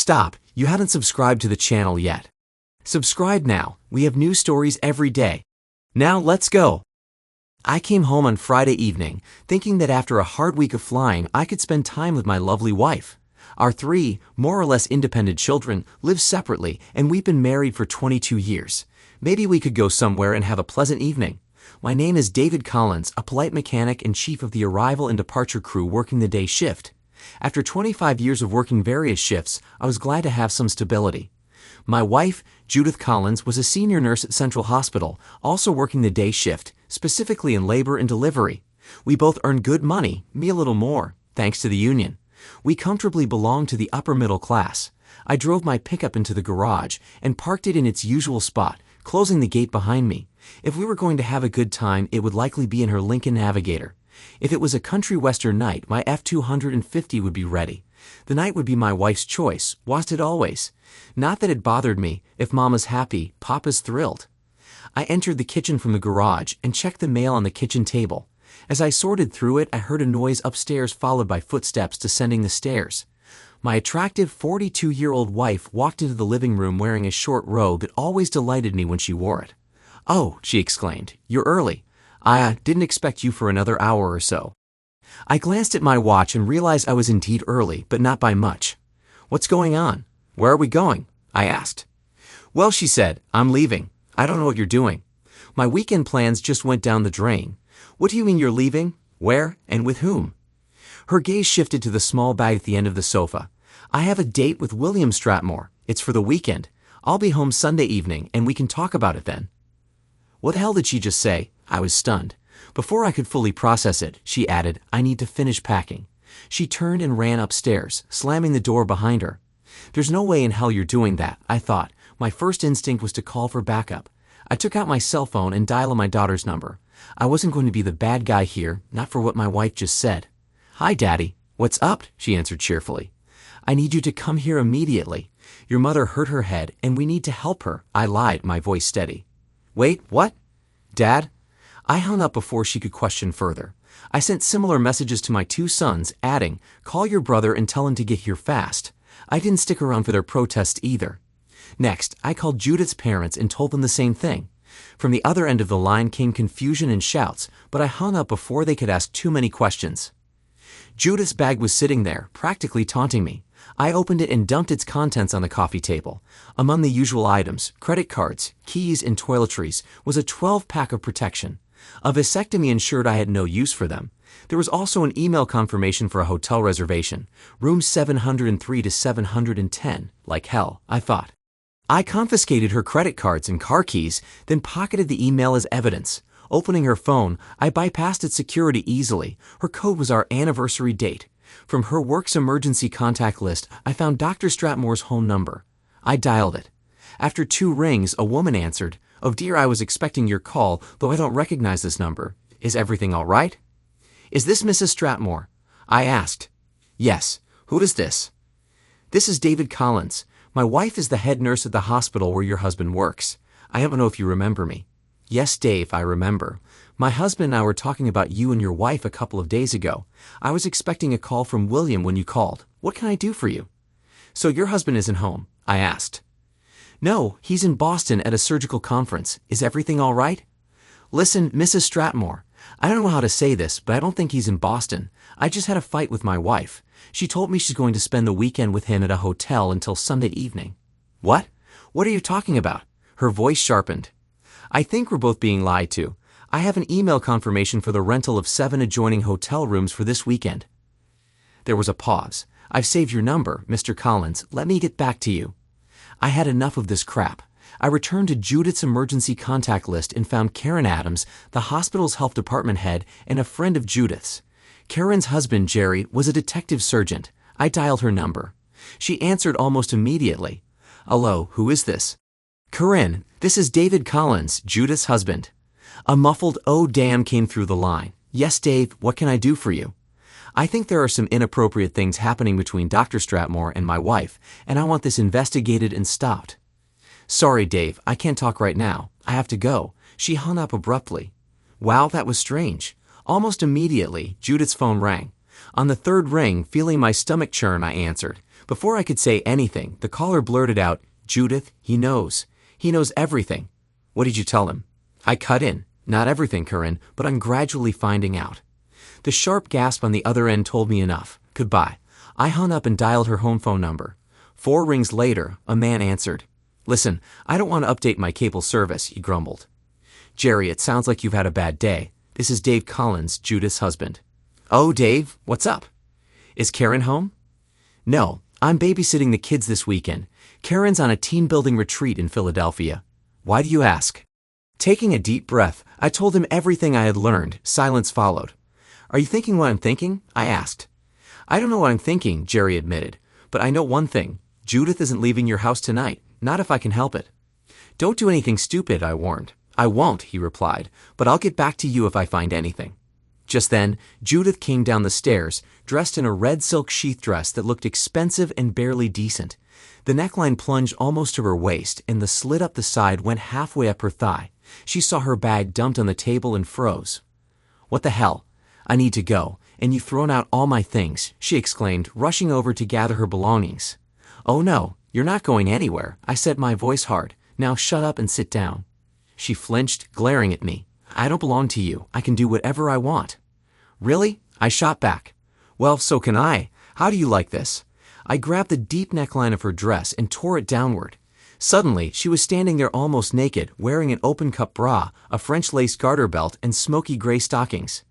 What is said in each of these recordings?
Stop, you haven't subscribed to the channel yet. Subscribe now, we have new stories every day. Now let's go. I came home on Friday evening, thinking that after a hard week of flying, I could spend time with my lovely wife. Our three, more or less independent children live separately, and we've been married for 22 years. Maybe we could go somewhere and have a pleasant evening. My name is David Collins, a polite mechanic and chief of the arrival and departure crew working the day shift. After 25 years of working various shifts, I was glad to have some stability. My wife, Judith Collins, was a senior nurse at Central Hospital, also working the day shift, specifically in labor and delivery. We both earned good money, me a little more, thanks to the union. We comfortably belonged to the upper middle class. I drove my pickup into the garage and parked it in its usual spot, closing the gate behind me. If we were going to have a good time, it would likely be in her Lincoln Navigator. If it was a country western night, my F-250 would be ready. The night would be my wife's choice, was it always? Not that it bothered me. If Mama's happy, Papa's thrilled. I entered the kitchen from the garage and checked the mail on the kitchen table. As I sorted through it, I heard a noise upstairs followed by footsteps descending the stairs. My attractive 42-year-old wife walked into the living room wearing a short robe that always delighted me when she wore it. "Oh," she exclaimed, "you're early. I didn't expect you for another hour or so." I glanced at my watch and realized I was indeed early, but not by much. "What's going on? Where are we going?" I asked. "Well," she said, "I'm leaving. I don't know what you're doing. My weekend plans just went down the drain." "What do you mean you're leaving? Where and with whom?" Her gaze shifted to the small bag at the end of the sofa. "I have a date with William Stratmore. It's for the weekend. I'll be home Sunday evening, and we can talk about it then." What the hell did she just say? I was stunned. Before I could fully process it, she added, "I need to finish packing." She turned and ran upstairs, slamming the door behind her. There's no way in hell you're doing that, I thought. My first instinct was to call for backup. I took out my cell phone and dialed my daughter's number. I wasn't going to be the bad guy here, not for what my wife just said. "Hi, Daddy. What's up?" she answered cheerfully. "I need you to come here immediately. Your mother hurt her head, and we need to help her," I lied, my voice steady. "Wait, what? Dad?" I hung up before she could question further. I sent similar messages to my two sons, adding, "Call your brother and tell him to get here fast." I didn't stick around for their protests either. Next, I called Judith's parents and told them the same thing. From the other end of the line came confusion and shouts, but I hung up before they could ask too many questions. Judith's bag was sitting there, practically taunting me. I opened it and dumped its contents on the coffee table. Among the usual items, credit cards, keys, and toiletries, was a 12-pack of protection. A vasectomy ensured I had no use for them. There was also an email confirmation for a hotel reservation, rooms 703 to 710, like hell, I thought. I confiscated her credit cards and car keys, then pocketed the email as evidence. Opening her phone, I bypassed its security easily. Her code was our anniversary date. From her work's emergency contact list, I found Dr. Stratmore's home number. I dialed it. After 2 rings, a woman answered. "Oh dear, I was expecting your call, though I don't recognize this number. Is everything all right?" "Is this Mrs. Stratmore?" I asked. "Yes. Who is this?" "This is David Collins. My wife is the head nurse at the hospital where your husband works. I don't know if you remember me." "Yes, Dave, I remember. My husband and I were talking about you and your wife a couple of days ago. I was expecting a call from William when you called. What can I do for you?" "So your husband isn't home?" I asked. "No, he's in Boston at a surgical conference. Is everything all right?" "Listen, Mrs. Stratmore, I don't know how to say this, but I don't think he's in Boston. I just had a fight with my wife. She told me she's going to spend the weekend with him at a hotel until Sunday evening." "What? What are you talking about?" Her voice sharpened. "I think we're both being lied to. I have an email confirmation for the rental of 7 adjoining hotel rooms for this weekend." There was a pause. "I've saved your number, Mr. Collins. Let me get back to you." I had enough of this crap. I returned to Judith's emergency contact list and found Karen Adams, the hospital's health department head, and a friend of Judith's. Karen's husband, Jerry, was a detective sergeant. I dialed her number. She answered almost immediately. "Hello, who is this?" "Corinne, this is David Collins, Judith's husband." A muffled "oh damn" came through the line. "Yes, Dave, what can I do for you?" "I think there are some inappropriate things happening between Dr. Stratmore and my wife, and I want this investigated and stopped." "Sorry, Dave, I can't talk right now. I have to go." She hung up abruptly. Wow, that was strange. Almost immediately, Judith's phone rang. On the 3rd ring, feeling my stomach churn, I answered. Before I could say anything, the caller blurted out, "Judith, he knows. He knows everything." "What did you tell him?" I cut in. "Not everything, Corinne, but I'm gradually finding out." The sharp gasp on the other end told me enough. Goodbye. I hung up and dialed her home phone number. 4 rings later, a man answered. "Listen, I don't want to update my cable service," he grumbled. "Jerry, it sounds like you've had a bad day. This is Dave Collins, Judith's husband." "Oh, Dave, what's up?" "Is Karen home?" "No, I'm babysitting the kids this weekend. Karen's on a team-building retreat in Philadelphia." "Why do you ask?" Taking a deep breath, I told him everything I had learned. Silence followed. "Are you thinking what I'm thinking?" I asked. "I don't know what I'm thinking," Jerry admitted, "but I know one thing. Judith isn't leaving your house tonight, not if I can help it." "Don't do anything stupid," I warned. "I won't," he replied, "but I'll get back to you if I find anything." Just then, Judith came down the stairs, dressed in a red silk sheath dress that looked expensive and barely decent. The neckline plunged almost to her waist, and the slit up the side went halfway up her thigh. She saw her bag dumped on the table and froze. "What the hell? I need to go, and you've thrown out all my things," she exclaimed, rushing over to gather her belongings. "Oh no, you're not going anywhere," I said, my voice hard. "Now shut up and sit down." She flinched, glaring at me. "I don't belong to you. I can do whatever I want." "Really?" I shot back. "Well, so can I. How do you like this?" I grabbed the deep neckline of her dress and tore it downward. Suddenly, she was standing there almost naked, wearing an open-cup bra, a French lace garter belt, and smoky gray stockings.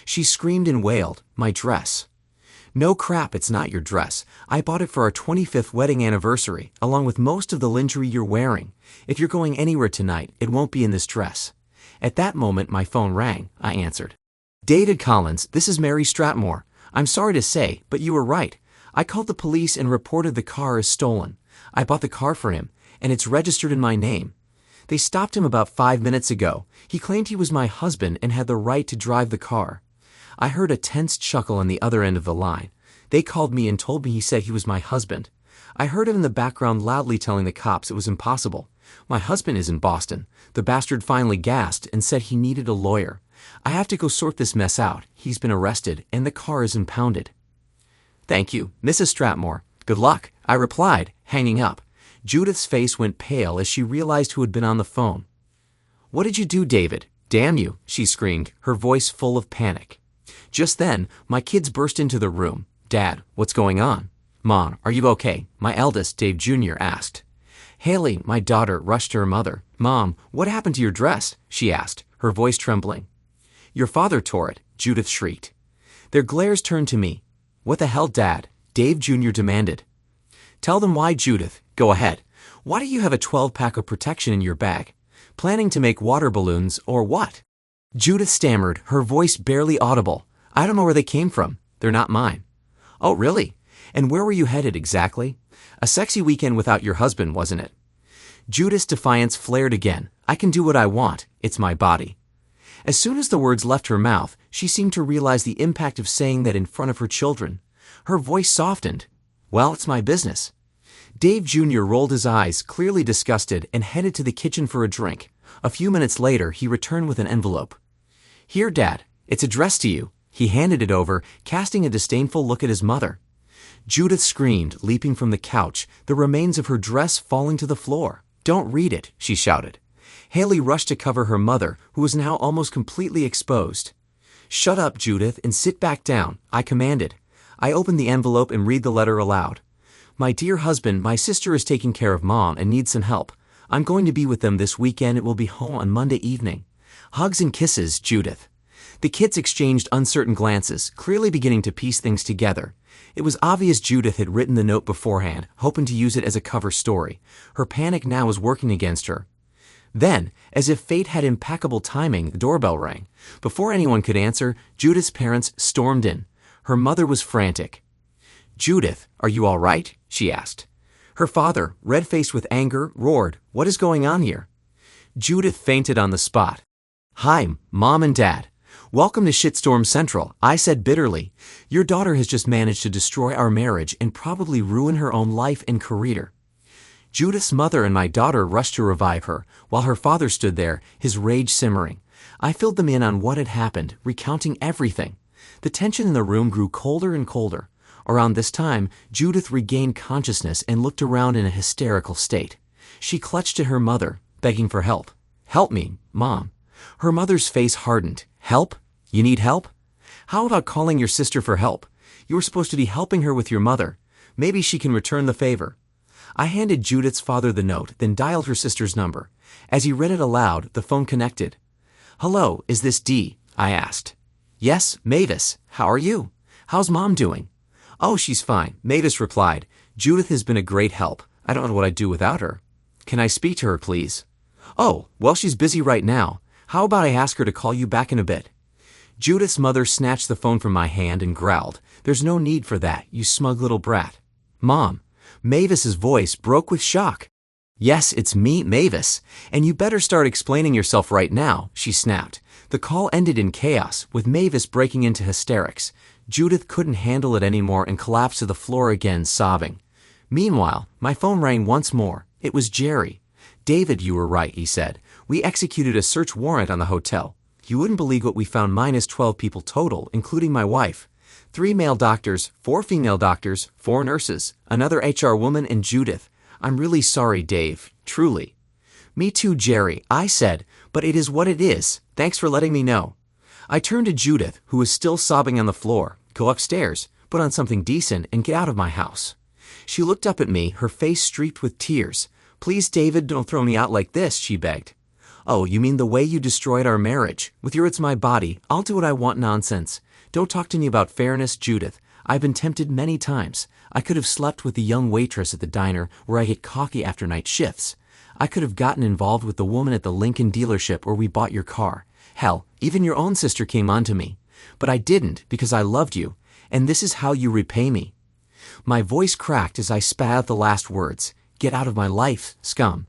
She screamed and wailed, "My dress." "No crap, it's not your dress. I bought it for our 25th wedding anniversary, along with most of the lingerie you're wearing. If you're going anywhere tonight, it won't be in this dress." At that moment, my phone rang. I answered. "David Collins, this is Mary Stratmore. I'm sorry to say, but you were right. I called the police and reported the car as stolen. I bought the car for him, and it's registered in my name. They stopped him about 5 minutes ago. He claimed he was my husband and had the right to drive the car." I heard a tense chuckle on the other end of the line. They called me and told me he said he was my husband. I heard him in the background loudly telling the cops it was impossible. "My husband is in Boston." The bastard finally gasped and said he needed a lawyer. "I have to go sort this mess out. He's been arrested, and the car is impounded." "Thank you, Mrs. Stratmore. Good luck," I replied, hanging up. Judith's face went pale as she realized who had been on the phone. "What did you do, David? Damn you," she screamed, her voice full of panic. Just then, my kids burst into the room. "Dad, what's going on?" "Mom, are you okay?" my eldest, Dave Jr., asked. Haley, my daughter, rushed to her mother. "Mom, what happened to your dress?" she asked, her voice trembling. "Your father tore it," Judith shrieked. Their glares turned to me. "What the hell, Dad?" Dave Jr. demanded. "Tell them why, Judith. Go ahead. Why do you have a 12-pack of protection in your bag? Planning to make water balloons, or what?" Judith stammered, her voice barely audible. "I don't know where they came from. They're not mine." "Oh, really? And where were you headed exactly? A sexy weekend without your husband, wasn't it?" Judith's defiance flared again. "I can do what I want. It's my body." As soon as the words left her mouth, she seemed to realize the impact of saying that in front of her children. Her voice softened. "Well, it's my business." Dave Jr. rolled his eyes, clearly disgusted, and headed to the kitchen for a drink. A few minutes later, he returned with an envelope. "Here, Dad. It's addressed to you." He handed it over, casting a disdainful look at his mother. Judith screamed, leaping from the couch, the remains of her dress falling to the floor. "Don't read it," she shouted. Haley rushed to cover her mother, who was now almost completely exposed. "Shut up, Judith, and sit back down," I commanded. I opened the envelope and read the letter aloud. "My dear husband, my sister is taking care of Mom and needs some help. I'm going to be with them this weekend and will be home on Monday evening. Hugs and kisses, Judith." The kids exchanged uncertain glances, clearly beginning to piece things together. It was obvious Judith had written the note beforehand, hoping to use it as a cover story. Her panic now was working against her. Then, as if fate had impeccable timing, the doorbell rang. Before anyone could answer, Judith's parents stormed in. Her mother was frantic. "Judith, are you all right?" she asked. Her father, red-faced with anger, roared, "What is going on here?" Judith fainted on the spot. "Hi, Mom and Dad. Welcome to Shitstorm Central," I said bitterly. "Your daughter has just managed to destroy our marriage and probably ruin her own life and career." Judith's mother and my daughter rushed to revive her, while her father stood there, his rage simmering. I filled them in on what had happened, recounting everything. The tension in the room grew colder and colder. Around this time, Judith regained consciousness and looked around in a hysterical state. She clutched at her mother, begging for help. "Help me, Mom." Her mother's face hardened. "Help? You need help? How about calling your sister for help? You were supposed to be helping her with your mother. Maybe she can return the favor." I handed Judith's father the note, then dialed her sister's number. As he read it aloud, the phone connected. "Hello, is this Dee?" I asked. "Yes, Mavis. How are you? How's Mom doing?" "Oh, she's fine," Mavis replied. "Judith has been a great help. I don't know what I'd do without her." "Can I speak to her, please?" "Oh, well, she's busy right now. How about I ask her to call you back in a bit?" Judith's mother snatched the phone from my hand and growled, "There's no need for that, you smug little brat." "Mom." Mavis's voice broke with shock. "Yes, it's me, Mavis. And you better start explaining yourself right now," she snapped. The call ended in chaos, with Mavis breaking into hysterics. Judith couldn't handle it anymore and collapsed to the floor again, sobbing. Meanwhile, my phone rang once more. It was Jerry. "David, you were right," he said. "We executed a search warrant on the hotel. You wouldn't believe what we found, minus 12 people total, including my wife. 3 male doctors, 4 female doctors, 4 nurses, another HR woman, and Judith. I'm really sorry, Dave, truly." "Me too, Jerry," I said, "but it is what it is. Thanks for letting me know." I turned to Judith, who was still sobbing on the floor. "Go upstairs, put on something decent, and get out of my house." She looked up at me, her face streaked with tears. "Please, David, don't throw me out like this," she begged. "Oh, you mean the way you destroyed our marriage? With your 'it's my body, I'll do what I want' nonsense. Don't talk to me about fairness, Judith. I've been tempted many times. I could have slept with the young waitress at the diner where I get coffee after night shifts. I could have gotten involved with the woman at the Lincoln dealership where we bought your car. Hell, even your own sister came on to me. But I didn't because I loved you, and this is how you repay me." My voice cracked as I spat out the last words. "Get out of my life, scum."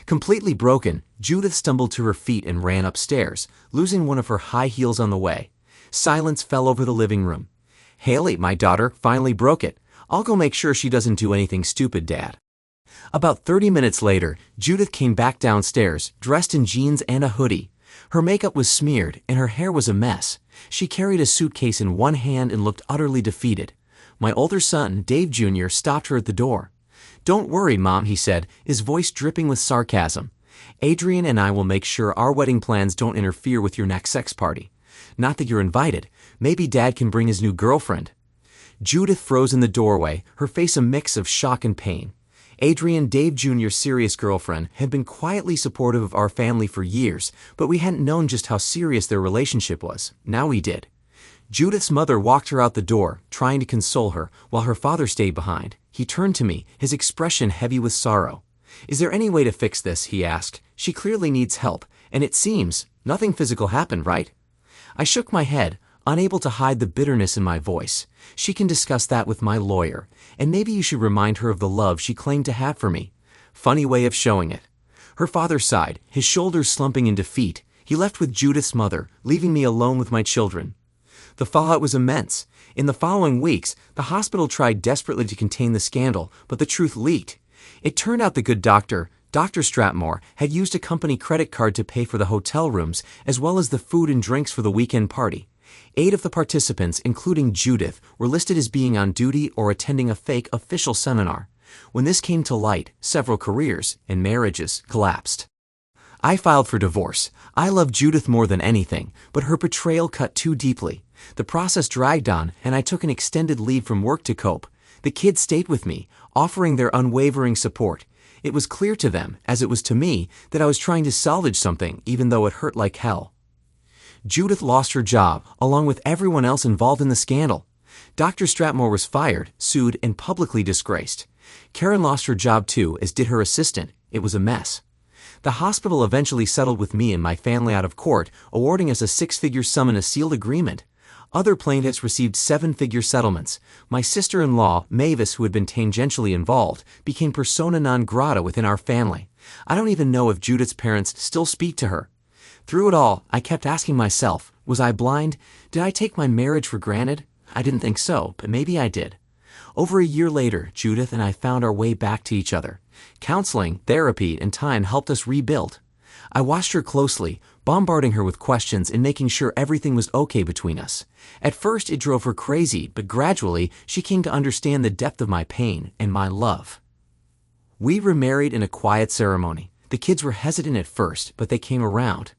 Completely broken, Judith stumbled to her feet and ran upstairs, losing one of her high heels on the way. Silence fell over the living room. "Haley, my daughter, finally broke it. I'll go make sure she doesn't do anything stupid, Dad." About 30 minutes later, Judith came back downstairs, dressed in jeans and a hoodie. Her makeup was smeared, and her hair was a mess. She carried a suitcase in one hand and looked utterly defeated. My older son, Dave Jr., stopped her at the door. "Don't worry, Mom," he said, his voice dripping with sarcasm. "Adrian and I will make sure our wedding plans don't interfere with your next sex party. Not that you're invited. Maybe Dad can bring his new girlfriend." Judith froze in the doorway, her face a mix of shock and pain. Adrian, Dave Jr.'s serious girlfriend, had been quietly supportive of our family for years, but we hadn't known just how serious their relationship was. Now we did. Judith's mother walked her out the door, trying to console her, while her father stayed behind. He turned to me, his expression heavy with sorrow. "Is there any way to fix this?" he asked. "She clearly needs help, and it seems nothing physical happened, right?" I shook my head, unable to hide the bitterness in my voice. "She can discuss that with my lawyer, and maybe you should remind her of the love she claimed to have for me." Funny way of showing it. Her father sighed, his shoulders slumping in defeat. He left with Judith's mother, leaving me alone with my children. The fallout was immense. In the following weeks, the hospital tried desperately to contain the scandal, but the truth leaked. It turned out the good doctor, Dr. Stratmore, had used a company credit card to pay for the hotel rooms, as well as the food and drinks for the weekend party. 8 of the participants, including Judith, were listed as being on duty or attending a fake official seminar. When this came to light, several careers and marriages collapsed. I filed for divorce. I loved Judith more than anything, but her betrayal cut too deeply. The process dragged on, and I took an extended leave from work to cope. The kids stayed with me, offering their unwavering support. It was clear to them, as it was to me, that I was trying to salvage something, even though it hurt like hell. Judith lost her job, along with everyone else involved in the scandal. Dr. Stratmore was fired, sued, and publicly disgraced. Karen lost her job too, as did her assistant. It was a mess. The hospital eventually settled with me and my family out of court, awarding us a 6-figure sum in a sealed agreement. Other plaintiffs received 7-figure settlements. My sister-in-law, Mavis, who had been tangentially involved, became persona non grata within our family. I don't even know if Judith's parents still speak to her. Through it all, I kept asking myself, was I blind? Did I take my marriage for granted? I didn't think so, but maybe I did. Over a year later, Judith and I found our way back to each other. Counseling, therapy, and time helped us rebuild. I watched her closely, bombarding her with questions and making sure everything was okay between us. At first, it drove her crazy, but gradually, she came to understand the depth of my pain and my love. We remarried in a quiet ceremony. The kids were hesitant at first, but they came around.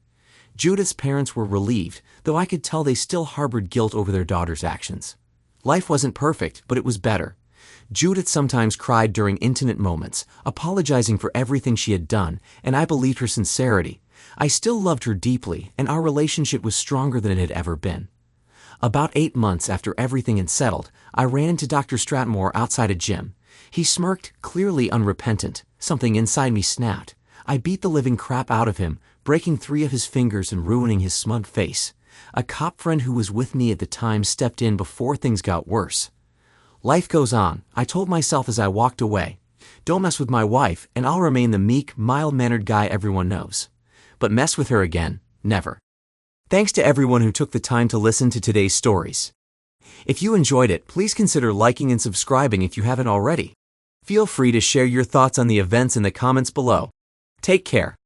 Judith's parents were relieved, though I could tell they still harbored guilt over their daughter's actions. Life wasn't perfect, but it was better. Judith sometimes cried during intimate moments, apologizing for everything she had done, and I believed her sincerity. I still loved her deeply, and our relationship was stronger than it had ever been. About 8 months after everything had settled, I ran into Dr. Stratmore outside a gym. He smirked, clearly unrepentant. Something inside me snapped. I beat the living crap out of him, breaking 3 of his fingers and ruining his smug face. A cop friend who was with me at the time stepped in before things got worse. Life goes on, I told myself as I walked away. Don't mess with my wife, and I'll remain the meek, mild-mannered guy everyone knows. But mess with her again, never. Thanks to everyone who took the time to listen to today's stories. If you enjoyed it, please consider liking and subscribing if you haven't already. Feel free to share your thoughts on the events in the comments below. Take care.